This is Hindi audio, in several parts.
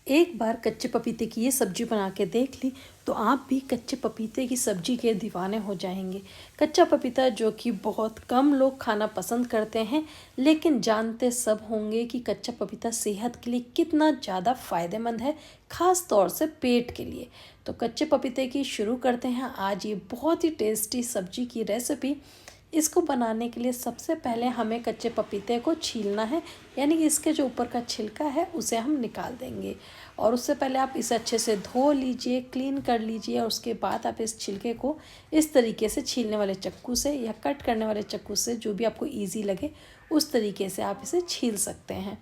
एक बार कच्चे पपीते की ये सब्जी बना के देख ली तो आप भी कच्चे पपीते की सब्जी के दीवाने हो जाएंगे। कच्चा पपीता जो कि बहुत कम लोग खाना पसंद करते हैं, लेकिन जानते सब होंगे कि कच्चा पपीता सेहत के लिए कितना ज़्यादा फ़ायदेमंद है, ख़ास तौर से पेट के लिए। तो कच्चे पपीते की शुरू करते हैं आज ये बहुत ही टेस्टी सब्जी की रेसिपी। इसको बनाने के लिए सबसे पहले हमें कच्चे पपीते को छीलना है, यानी कि इसके जो ऊपर का छिलका है उसे हम निकाल देंगे। और उससे पहले आप इसे अच्छे से धो लीजिए, क्लीन कर लीजिए, और उसके बाद आप इस छिलके को इस तरीके से छीलने वाले चाकू से या कट करने वाले चाकू से, जो भी आपको ईजी लगे उस तरीके से आप इसे छील सकते हैं।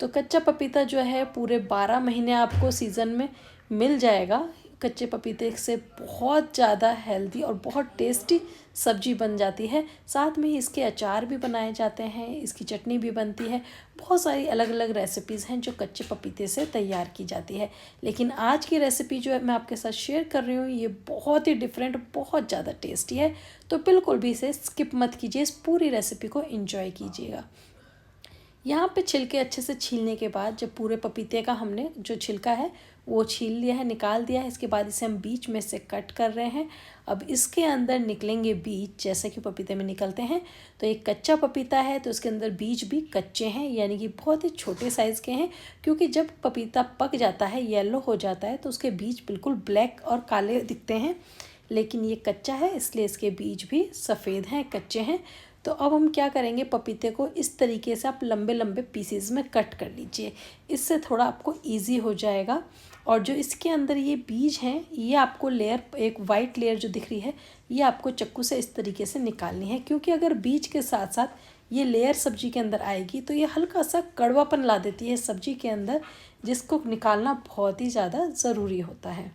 तो कच्चा पपीता जो है पूरे 12 महीने आपको सीज़न में मिल जाएगा। कच्चे पपीते से बहुत ज़्यादा हेल्दी और बहुत टेस्टी सब्जी बन जाती है। साथ में ही इसके अचार भी बनाए जाते हैं, इसकी चटनी भी बनती है। बहुत सारी अलग अलग रेसिपीज़ हैं जो कच्चे पपीते से तैयार की जाती है। लेकिन आज की रेसिपी जो है मैं आपके साथ शेयर कर रही हूँ, ये बहुत ही डिफरेंट, बहुत ज़्यादा टेस्टी है। तो बिल्कुल भी इसे स्किप मत कीजिए, इस पूरी रेसिपी को एंजॉय कीजिएगा। यहाँ पे छिलके अच्छे से छीलने के बाद, जब पूरे पपीते का हमने जो छिलका है वो छील लिया है, निकाल दिया है, इसके बाद इसे हम बीच में से कट कर रहे हैं। अब इसके अंदर निकलेंगे बीज, जैसे कि पपीते में निकलते हैं। तो एक कच्चा पपीता है तो इसके अंदर बीज भी कच्चे हैं, यानी कि बहुत ही छोटे साइज़ के हैं। क्योंकि जब पपीता पक जाता है, येलो हो जाता है, तो उसके बीज बिल्कुल ब्लैक और काले दिखते हैं। लेकिन ये कच्चा है इसलिए इसके बीज भी सफ़ेद हैं, कच्चे हैं। तो अब हम क्या करेंगे, पपीते को इस तरीके से आप लंबे लंबे पीसेस में कट कर लीजिए, इससे थोड़ा आपको इजी हो जाएगा। और जो इसके अंदर ये बीज हैं, ये आपको लेयर, एक वाइट लेयर जो दिख रही है, ये आपको चाकू से इस तरीके से निकालनी है। क्योंकि अगर बीज के साथ साथ ये लेयर सब्जी के अंदर आएगी तो ये हल्का सा कड़वापन ला देती है सब्जी के अंदर, जिसको निकालना बहुत ही ज़्यादा ज़रूरी होता है।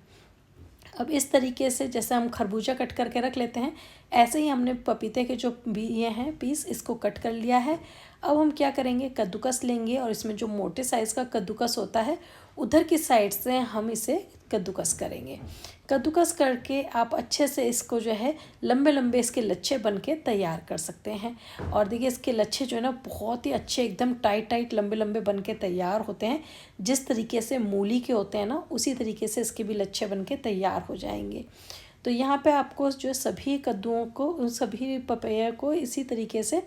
अब इस तरीके से जैसे हम खरबूजा कट करके रख लेते हैं, ऐसे ही हमने पपीते के जो भी ये हैं पीस, इसको कट कर लिया है। अब हम क्या करेंगे, कद्दूकस लेंगे, और इसमें जो मोटे साइज़ का कद्दूकस होता है उधर की साइड से हम इसे कद्दूकस करेंगे। कद्दूकस करके आप अच्छे से इसको जो है लंबे लंबे इसके लच्छे बन के तैयार कर सकते हैं। और देखिए इसके लच्छे जो है ना बहुत ही अच्छे, एकदम टाइट टाइट लंबे लंबे बन के तैयार होते हैं। जिस तरीके से मूली के होते हैं ना, उसी तरीके से इसके भी लच्छे बन के तैयार हो जाएंगे। तो यहाँ पे आपको जो सभी कद्दूओं को, सभी पपैया को इसी तरीके से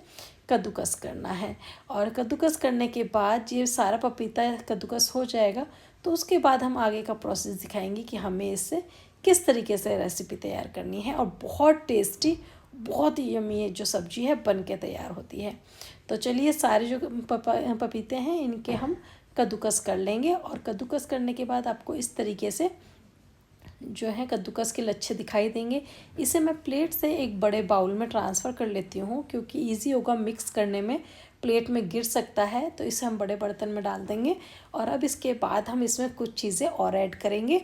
कद्दूकस करना है। और कद्दूकस करने के बाद ये सारा पपीता कद्दूकस हो जाएगा, तो उसके बाद हम आगे का प्रोसेस दिखाएंगे कि हमें इससे किस तरीके से रेसिपी तैयार करनी है। और बहुत टेस्टी, बहुत ही यम्मी जो सब्जी है बन के तैयार होती है। तो चलिए सारे जो पपीते हैं इनके हम कद्दूकस कर लेंगे। और कद्दूकस करने के बाद आपको इस तरीके से जो है कद्दूकस के लच्छे दिखाई देंगे। इसे मैं प्लेट से एक बड़े बाउल में ट्रांसफ़र कर लेती हूँ, क्योंकि इजी होगा मिक्स करने में, प्लेट में गिर सकता है। तो इसे हम बड़े बर्तन में डाल देंगे। और अब इसके बाद हम इसमें कुछ चीज़ें और ऐड करेंगे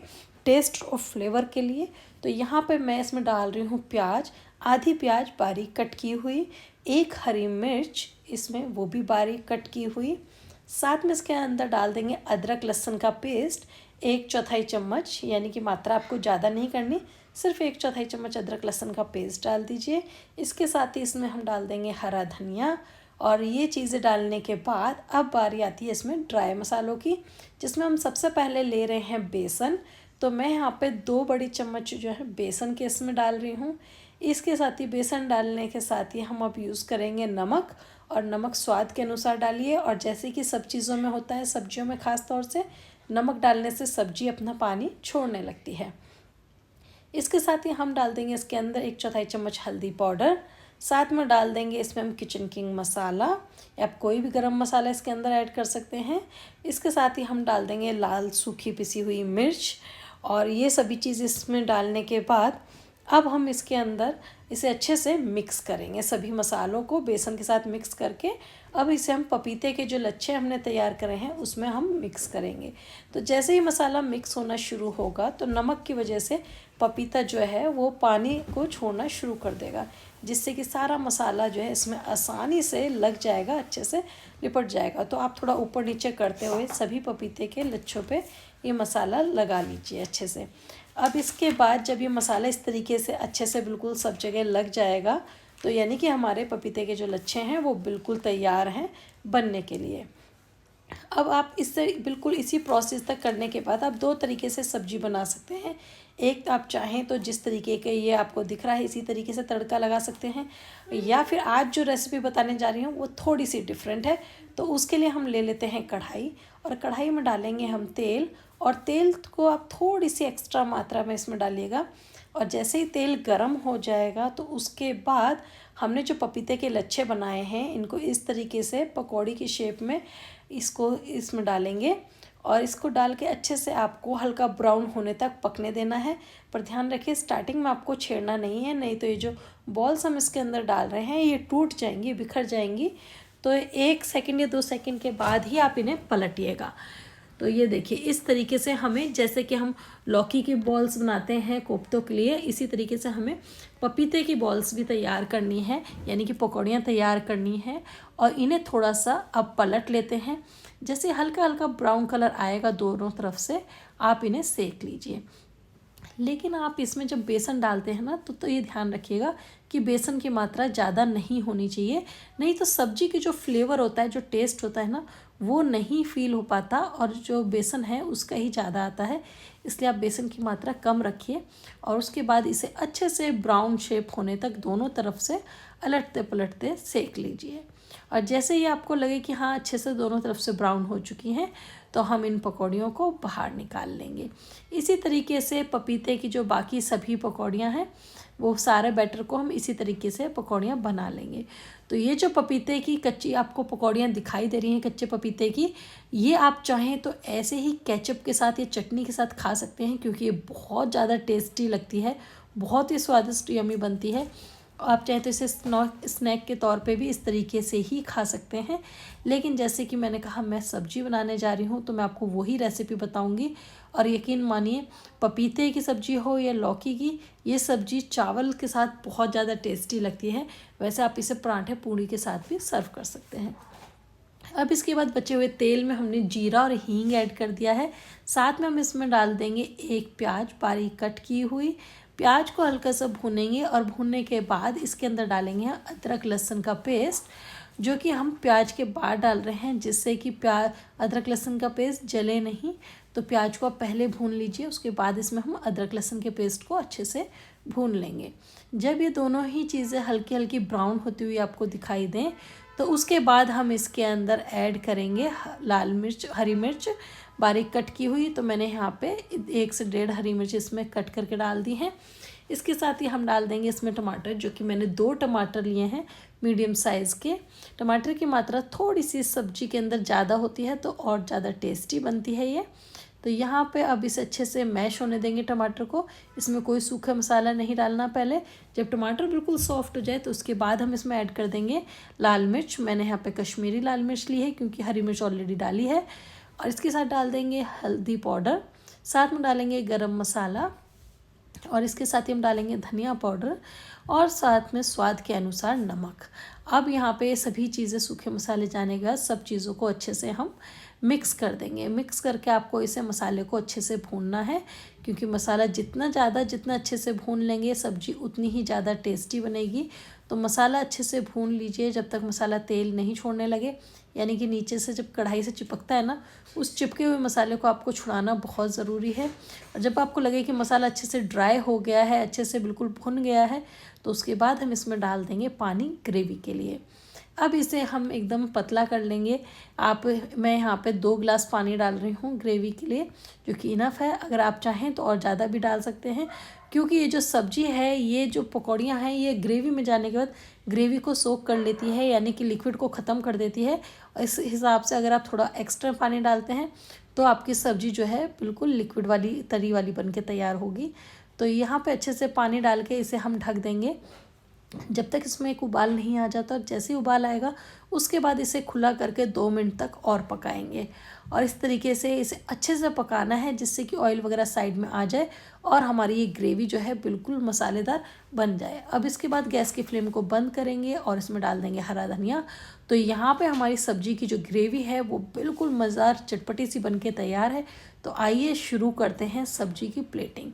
टेस्ट और फ्लेवर के लिए। तो यहाँ पे मैं इसमें डाल रही हूँ प्याज, आधी प्याज बारीक कट की हुई, एक हरी मिर्च इसमें वो भी बारीक कट की हुई। साथ में इसके अंदर डाल देंगे अदरक लहसुन का पेस्ट, 1/4 चम्मच, यानी कि मात्रा आपको ज़्यादा नहीं करनी, सिर्फ 1/4 चम्मच अदरक लहसुन का पेस्ट डाल दीजिए। इसके साथ ही इसमें हम डाल देंगे हरा धनिया। और ये चीज़ें डालने के बाद अब बारी आती है इसमें ड्राई मसालों की, जिसमें हम सबसे पहले ले रहे हैं बेसन। तो मैं यहाँ पे 2 बड़ी चम्मच जो है बेसन के इसमें डाल रही हूँ। इसके साथ ही बेसन डालने के साथ ही हम अब यूज़ करेंगे नमक, और नमक स्वाद के अनुसार डालिए। और जैसे कि सब चीज़ों में होता है, सब्जियों में ख़ास तौर से नमक डालने से सब्जी अपना पानी छोड़ने लगती है। इसके साथ ही हम डाल देंगे इसके अंदर 1/4 चम्मच हल्दी पाउडर। साथ में डाल देंगे इसमें हम किचन किंग मसाला, या आप कोई भी गरम मसाला इसके अंदर ऐड कर सकते हैं। इसके साथ ही हम डाल देंगे लाल सूखी पिसी हुई मिर्च। और ये सभी चीज़ इसमें डालने के बाद अब हम इसके अंदर इसे अच्छे से मिक्स करेंगे, सभी मसालों को बेसन के साथ मिक्स करके अब इसे हम पपीते के जो लच्छे हमने तैयार करे हैं उसमें हम मिक्स करेंगे। तो जैसे ही मसाला मिक्स होना शुरू होगा तो नमक की वजह से पपीता जो है वो पानी को छोड़ना शुरू कर देगा, जिससे कि सारा मसाला जो है इसमें आसानी से लग जाएगा, अच्छे से लिपट जाएगा। तो आप थोड़ा ऊपर नीचे करते हुए सभी पपीते के लच्छों पे ये मसाला लगा लीजिए अच्छे से। अब इसके बाद जब ये मसाला इस तरीके से अच्छे से बिल्कुल सब जगह लग जाएगा, तो यानी कि हमारे पपीते के जो लच्छे हैं वो बिल्कुल तैयार हैं बनने के लिए। अब आप इससे बिल्कुल इसी प्रोसेस तक करने के बाद आप दो तरीके से सब्जी बना सकते हैं। एक आप चाहें तो जिस तरीके के ये आपको दिख रहा है इसी तरीके से तड़का लगा सकते हैं, या फिर आज जो रेसिपी बताने जा रही हूँ वो थोड़ी सी डिफरेंट है। तो उसके लिए हम ले लेते हैं कढ़ाई, और कढ़ाई में डालेंगे हम तेल, और तेल को आप थोड़ी सी एक्स्ट्रा मात्रा में इसमें डालिएगा। और जैसे ही तेल गर्म हो जाएगा तो उसके बाद हमने जो पपीते के लच्छे बनाए हैं इनको इस तरीके से पकौड़ी की शेप में इसको इसमें डालेंगे, और इसको डाल के अच्छे से आपको हल्का ब्राउन होने तक पकने देना है। पर ध्यान रखिए स्टार्टिंग में आपको छेड़ना नहीं है, नहीं तो ये जो बॉल्स हम इसके अंदर डाल रहे हैं ये टूट जाएंगी, बिखर जाएंगी। तो 1 सेकंड या 2 सेकंड के बाद ही आप इन्हें पलटिएगा। तो ये देखिए इस तरीके से हमें, जैसे कि हम लौकी की बॉल्स बनाते हैं कोफ्तों के लिए, इसी तरीके से हमें पपीते की बॉल्स भी तैयार करनी है, यानी कि पकौड़ियाँ तैयार करनी है। और इन्हें थोड़ा सा अब पलट लेते हैं। जैसे हल्का हल्का ब्राउन कलर आएगा दोनों तरफ से, आप इन्हें सेक लीजिए। लेकिन आप इसमें जब बेसन डालते हैं ना तो ये ध्यान रखिएगा कि बेसन की मात्रा ज़्यादा नहीं होनी चाहिए, नहीं तो सब्जी की जो फ्लेवर होता है, जो टेस्ट होता है ना, वो नहीं फील हो पाता, और जो बेसन है उसका ही ज़्यादा आता है। इसलिए आप बेसन की मात्रा कम रखिए, और उसके बाद इसे अच्छे से ब्राउन शेप होने तक दोनों तरफ से अलटते पलटते सेक लीजिए। और जैसे ही आपको लगे कि हाँ अच्छे से दोनों तरफ से ब्राउन हो चुकी हैं, तो हम इन पकौड़ियों को बाहर निकाल लेंगे। इसी तरीके से पपीते की जो बाकी सभी पकौड़ियाँ हैं वो सारे बैटर को हम इसी तरीके से पकौड़ियाँ बना लेंगे। तो ये जो पपीते की कच्ची आपको पकौड़ियाँ दिखाई दे रही हैं कच्चे पपीते की, ये आप चाहें तो ऐसे ही केचप के साथ या चटनी के साथ खा सकते हैं, क्योंकि ये बहुत ज़्यादा टेस्टी लगती है, बहुत ही स्वादिष्ट यम्मी बनती है। आप चाहें तो इसे स्नैक के तौर पे भी इस तरीके से ही खा सकते हैं। लेकिन जैसे कि मैंने कहा मैं सब्जी बनाने जा रही हूँ तो मैं आपको वही रेसिपी बताऊँगी। और यकीन मानिए पपीते की सब्ज़ी हो या लौकी की, ये सब्ज़ी चावल के साथ बहुत ज़्यादा टेस्टी लगती है। वैसे आप इसे पराठे पूड़ी के साथ भी सर्व कर सकते हैं। अब इसके बाद बचे हुए तेल में हमने जीरा और हींग ऐड कर दिया है। साथ में हम इसमें डाल देंगे एक प्याज बारीक कट की हुई। प्याज को हल्का सा भूनेंगे, और भूनने के बाद इसके अंदर डालेंगे अदरक लहसुन का पेस्ट, जो कि हम प्याज के बाद डाल रहे हैं, जिससे कि अदरक लहसुन का पेस्ट जले नहीं। तो प्याज को आप पहले भून लीजिए, उसके बाद इसमें हम अदरक लहसुन के पेस्ट को अच्छे से भून लेंगे। जब ये दोनों ही चीज़ें हल्की हल्की ब्राउन होती हुई आपको दिखाई दें, तो उसके बाद हम इसके अंदर ऐड करेंगे लाल मिर्च, हरी मिर्च बारीक कट की हुई। तो मैंने यहाँ पे 1 से 1.5 हरी मिर्च इसमें कट करके डाल दी हैं। इसके साथ ही हम डाल देंगे इसमें टमाटर, जो कि मैंने 2 टमाटर लिए हैं मीडियम साइज़ के। टमाटर की मात्रा थोड़ी सी सब्जी के अंदर ज़्यादा होती है तो और ज़्यादा टेस्टी बनती है ये। तो यहाँ पे अब इसे अच्छे से मैश होने देंगे टमाटर को। इसमें कोई सूखा मसाला नहीं डालना पहले। जब टमाटर बिल्कुल सॉफ्ट हो जाए तो उसके बाद हम इसमें ऐड कर देंगे लाल मिर्च। मैंने यहाँ पे कश्मीरी लाल मिर्च ली है, क्योंकि हरी मिर्च ऑलरेडी डाली है। और इसके साथ डाल देंगे हल्दी पाउडर, साथ में डालेंगे गरम मसाला, और इसके साथ ही हम डालेंगे धनिया पाउडर, और साथ में स्वाद के अनुसार नमक। अब यहाँ पे सभी चीज़ें सूखे मसाले जाने के बाद सब चीज़ों को अच्छे से हम मिक्स कर देंगे। मिक्स करके आपको इसे मसाले को अच्छे से भूनना है, क्योंकि मसाला जितना अच्छे से भून लेंगे सब्ज़ी उतनी ही ज़्यादा टेस्टी बनेगी। तो मसाला अच्छे से भून लीजिए जब तक मसाला तेल नहीं छोड़ने लगे, यानी कि नीचे से जब कढ़ाई से चिपकता है ना, उस चिपके हुए मसाले को आपको छुड़ाना बहुत ज़रूरी है। और जब आपको लगे कि मसाला अच्छे से ड्राई हो गया है, अच्छे से बिल्कुल भुन गया है, तो उसके बाद हम इसमें डाल देंगे पानी ग्रेवी के लिए। अब इसे हम एकदम पतला कर लेंगे। मैं यहाँ पे 2 गिलास पानी डाल रही हूँ ग्रेवी के लिए, जो कि इनफ है। अगर आप चाहें तो और ज़्यादा भी डाल सकते हैं, क्योंकि ये जो सब्ज़ी है, ये जो पकौड़ियाँ हैं, ये ग्रेवी में जाने के बाद ग्रेवी को सोक कर लेती है, यानी कि लिक्विड को ख़त्म कर देती है। इस हिसाब से अगर आप थोड़ा एक्स्ट्रा पानी डालते हैं तो आपकी सब्ज़ी जो है बिल्कुल लिक्विड वाली, तरी वाली बन के तैयार होगी। तो यहाँ पे अच्छे से पानी डाल के इसे हम ढक देंगे जब तक इसमें एक उबाल नहीं आ जाता। और जैसे ही उबाल आएगा उसके बाद इसे खुला करके 2 मिनट तक और पकाएंगे। और इस तरीके से इसे अच्छे से पकाना है, जिससे कि ऑयल वगैरह साइड में आ जाए और हमारी ये ग्रेवी जो है बिल्कुल मसालेदार बन जाए। अब इसके बाद गैस की फ्लेम को बंद करेंगे और इसमें डाल देंगे हरा धनिया। तो यहाँ पे हमारी सब्ज़ी की जो ग्रेवी है वो बिल्कुल मज़ेदार चटपटी सी बन के तैयार है। तो आइए शुरू करते हैं सब्ज़ी की प्लेटिंग।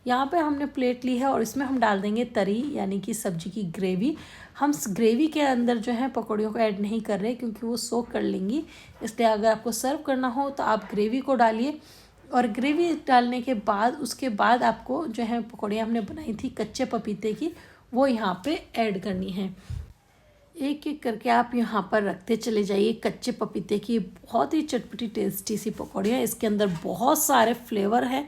यहाँ पे हमने प्लेट ली है और इसमें हम डाल देंगे तरी यानी कि सब्जी की ग्रेवी। हम ग्रेवी के अंदर जो है पकौड़ियों को ऐड नहीं कर रहे क्योंकि वो सोक कर लेंगी, इसलिए अगर आपको सर्व करना हो तो आप ग्रेवी को डालिए। और ग्रेवी डालने के बाद उसके बाद आपको जो है पकौड़ियाँ हमने बनाई थी कच्चे पपीते की, वो यहाँ पे ऐड करनी है। एक एक करके आप यहाँ पर रखते चले जाइए। कच्चे पपीते की बहुत ही चटपटी टेस्टी सी पकौड़ियाँ, इसके अंदर बहुत सारे फ्लेवर हैं।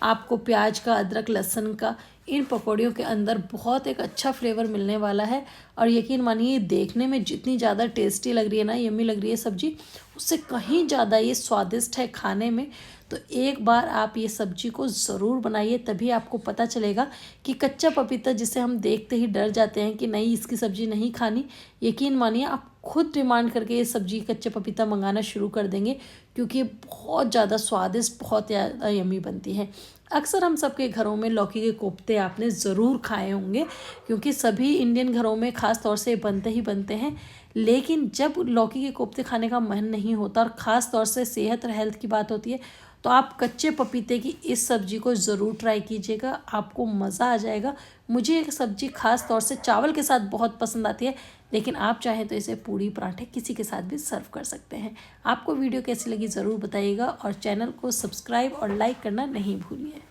आपको प्याज का, अदरक लहसुन का, इन पकौड़ियों के अंदर बहुत एक अच्छा फ्लेवर मिलने वाला है। और यकीन मानिए देखने में जितनी ज़्यादा टेस्टी लग रही है ना, यम्मी लग रही है सब्जी, उससे कहीं ज़्यादा ये स्वादिष्ट है खाने में। तो एक बार आप ये सब्जी को ज़रूर बनाइए, तभी आपको पता चलेगा कि कच्चा पपीता जिसे हम देखते ही डर जाते हैं कि नहीं इसकी सब्ज़ी नहीं खानी, यकीन मानिए आप खुद डिमांड करके ये सब्ज़ी कच्चे पपीता मंगाना शुरू कर देंगे क्योंकि ये बहुत ज़्यादा स्वादिष्ट, बहुत ज़्यादा यम्मी बनती है। अक्सर हम सबके घरों में लौकी के कोफ्ते आपने ज़रूर खाए होंगे क्योंकि सभी इंडियन घरों में ख़ास तौर से बनते ही बनते हैं। लेकिन जब लौकी के कोफ्ते खाने का मन नहीं होता और ख़ास तौर से सेहत और हेल्थ की बात होती है, तो आप कच्चे पपीते की इस सब्ज़ी को ज़रूर ट्राई कीजिएगा, आपको मज़ा आ जाएगा। मुझे ये सब्ज़ी ख़ास तौर से चावल के साथ बहुत पसंद आती है, लेकिन आप चाहें तो इसे पूड़ी पराठे किसी के साथ भी सर्व कर सकते हैं। आपको वीडियो कैसी लगी ज़रूर बताइएगा और चैनल को सब्सक्राइब और लाइक करना नहीं भूलिए।